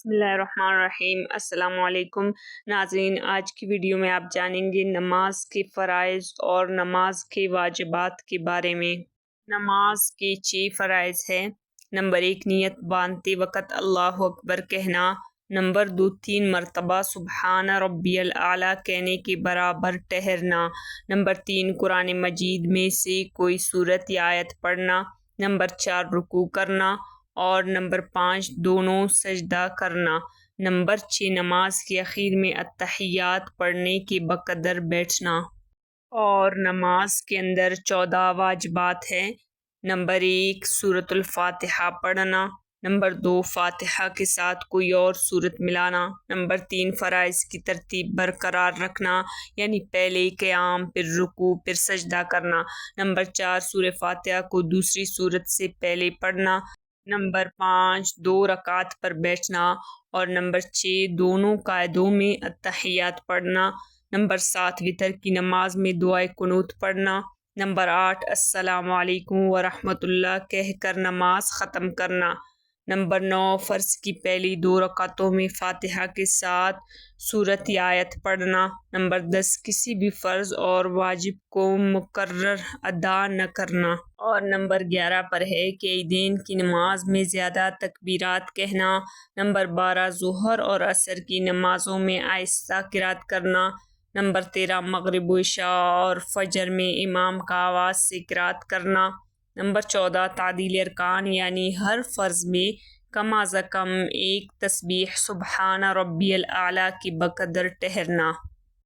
بسم اللہ الرحمن الرحیم۔ السلام علیکم ناظرین، آج کی ویڈیو میں آپ جانیں گے نماز کے فرائض اور نماز کے واجبات کے بارے میں۔ نماز کے 6 فرائض ہیں۔ نمبر 1، نیت باندھتے وقت اللہ اکبر کہنا۔ نمبر 2، 3 مرتبہ سبحان ربی الاعلیٰ کہنے کے برابر ٹھہرنا۔ نمبر 3، قرآن مجید میں سے کوئی سورت یا آیت پڑھنا۔ نمبر 4، رکوع کرنا اور نمبر 5، دونوں سجدہ کرنا۔ نمبر 6، نماز کے اخیر میں اتحیات پڑھنے کے بقدر بیٹھنا۔ اور نماز کے اندر 14 واجبات ہیں۔ نمبر 1، سورۃ الفاتحہ پڑھنا۔ نمبر 2، فاتحہ کے ساتھ کوئی اور سورت ملانا۔ نمبر 3، فرائض کی ترتیب برقرار رکھنا، یعنی پہلے قیام، پھر رکوع، پھر سجدہ کرنا۔ نمبر 4، سورہ فاتحہ کو دوسری سورت سے پہلے پڑھنا۔ نمبر 5، 2 رکعت پر بیٹھنا اور نمبر 6، دونوں قعدوں میں اتحیات پڑھنا۔ نمبر 7، وتر کی نماز میں دعائے قنوت پڑھنا۔ نمبر 8، السلام علیکم ورحمۃ اللہ کہہ کر نماز ختم کرنا۔ نمبر 9، فرض کی پہلی 2 رکعتوں میں فاتحہ کے ساتھ سورت یا آیت پڑھنا۔ نمبر 10، کسی بھی فرض اور واجب کو مکرر ادا نہ کرنا۔ اور نمبر 11 پر ہے کہ عیدین کی نماز میں زیادہ تکبیرات کہنا۔ نمبر 12، ظہر اور عصر کی نمازوں میں آہستہ قرات کرنا۔ نمبر 13، مغرب و عشاء اور فجر میں امام کا آواز سے قرات کرنا۔ نمبر 14، تعدیل ارکان، یعنی ہر فرض میں کم از کم 1 تسبیح سبحان ربی الاعلیٰ کے بقدر ٹھہرنا۔